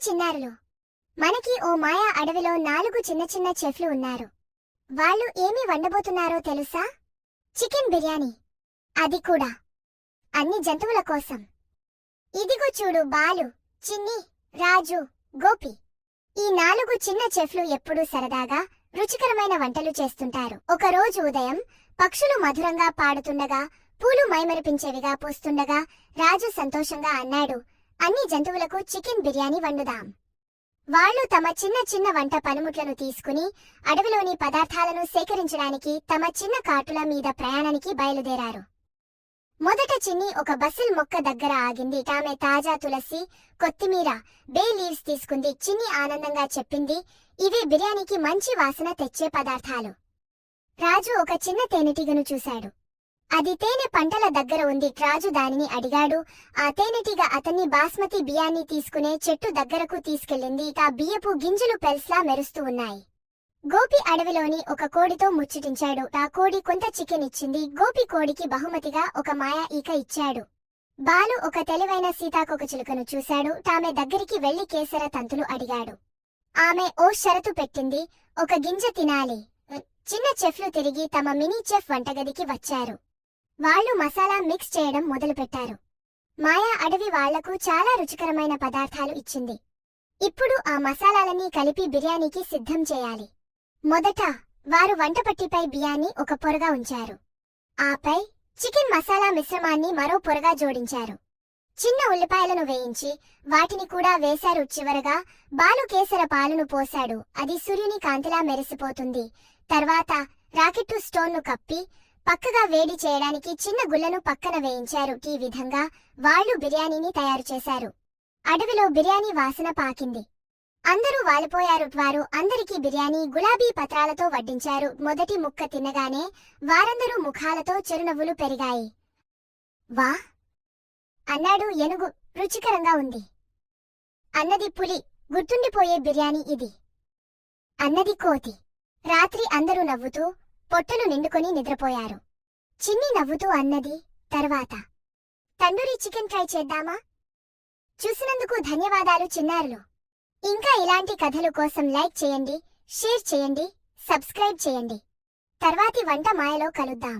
చిన్నారులు, మనకి ఓ మాయా అడవిలో 4 చిన్న చిన్న చెఫ్లు ఉన్నారు. వాళ్ళు ఏమి వండబోతున్నారో తెలుసా? చికెన్ బిర్యానీ. అది కూడా అన్ని జంతువుల కోసం. ఇదిగో చూడు, బాలు, చిన్ని, రాజు, గోపి. ఈ 4 చిన్న చెఫ్లు ఎప్పుడూ సరదాగా రుచికరమైన వంటలు చేస్తుంటారు. ఒకరోజు ఉదయం పక్షులు మధురంగా పాడుతుండగా, పూలు మైమరిపించేవిగా పూస్తుండగా రాజు సంతోషంగా అన్నాడు, అన్ని జంతువులకు చికెన్ బిర్యానీ వండుదాం. వాళ్ళు తమ చిన్న చిన్న వంట పనిముట్లను తీసుకుని అడవిలోని పదార్థాలను సేకరించడానికి తమ చిన్న కార్టుల మీద ప్రయాణానికి బయలుదేరారు. మొదట చిన్ని ఒక బసిల్ మొక్క దగ్గర ఆగింది. ఆమె తాజా తులసి, కొత్తిమీర, బే లీవ్స్ తీసుకుంది. చిన్ని ఆనందంగా చెప్పింది, ఇవే బిర్యానీకి మంచి వాసన తెచ్చే పదార్థాలు. రాజు ఒక చిన్న తేనెటీగను చూశాడు. అది తేనె పంటల దగ్గర ఉంది. రాజు దానిని అడిగాడు. ఆ తేనెటీగ అతన్ని బాస్మతి బియ్యాన్ని తీసుకునే చెట్టు దగ్గరకు తీసుకెళ్ళింది. ఆ బియ్యపు గింజలు పెల్స్లా మెరుస్తూ ఉన్నాయి. గోపి అడవిలోని ఒక కోడితో ముచ్చటించాడు. ఆ కోడి కొంత చికెన్ ఇచ్చింది. గోపి కోడికి బహుమతిగా ఒక మాయా ఈక ఇచ్చాడు. బాలు ఒక తెలివైన సీతాకోకచిలుకను చూశాడు. ఆమె దగ్గరికి వెళ్లి కేసర తంతులు అడిగాడు. ఆమె ఓ షరతు పెట్టింది, ఒక గింజ తినాలి. చిన్న చెఫ్లు తిరిగి తమ మినీ చెఫ్ వంటగదికి వచ్చారు. వాళ్ళు మసాలా మిక్స్ చేయడం మొదలుపెట్టారు. మాయా అడవి వాళ్లకు చాలా రుచికరమైన పదార్థాలు ఇచ్చింది. ఇప్పుడు ఆ మసాలాలన్నీ కలిపి బిర్యానీకి సిద్ధం చేయాలి. మొదట వారు వంటపట్టిపై బియ్యాన్ని ఒక పొరగా ఉంచారు. ఆపై చికెన్ మసాలా మిశ్రమాన్ని మరో పొరగా జోడించారు. చిన్న ఉల్లిపాయలను వేయించి వాటిని కూడా వేశారు. చివరగా బాలు కేసర పాలును పోశాడు. అది సూర్యుని కాంతిలా మెరిసిపోతుంది. తర్వాత రాకెట్టు స్టోన్ను కప్పి పక్కగా వేడి చేయడానికి చిన్న గుళ్లను పక్కన వేయించారు. ఈ విధంగా వాళ్ళు బిర్యానీని తయారు చేశారు. అడవిలో బిర్యానీ వాసన పాకింది. అందరూ వాలిపోయారు. వారు అందరికీ బిర్యానీ గులాబీ పత్రాలతో వడ్డించారు. మొదటి ముక్క తినగానే వారందరూ ముఖాలతో చిరునవ్వులు పెరిగాయి. వా అన్నాడు ఏనుగు, రుచికరంగా ఉంది. అన్నది పులి, గుర్తుండిపోయే బిర్యానీ ఇది. అన్నది కోతి. రాత్రి అందరూ నవ్వుతూ పొట్టలు నిండుకొని నిద్రపోయారు. చిన్ని నవ్వుతూ అన్నది, తర్వాత తండూరి చికెన్ ట్రై చేద్దామా? చూసినందుకు ధన్యవాదాలు చిన్నారులు. ఇంకా ఇలాంటి కథలు కోసం లైక్ చేయండి, షేర్ చేయండి, సబ్స్క్రైబ్ చేయండి. తర్వాతి వంట మాయలో కలుద్దాం.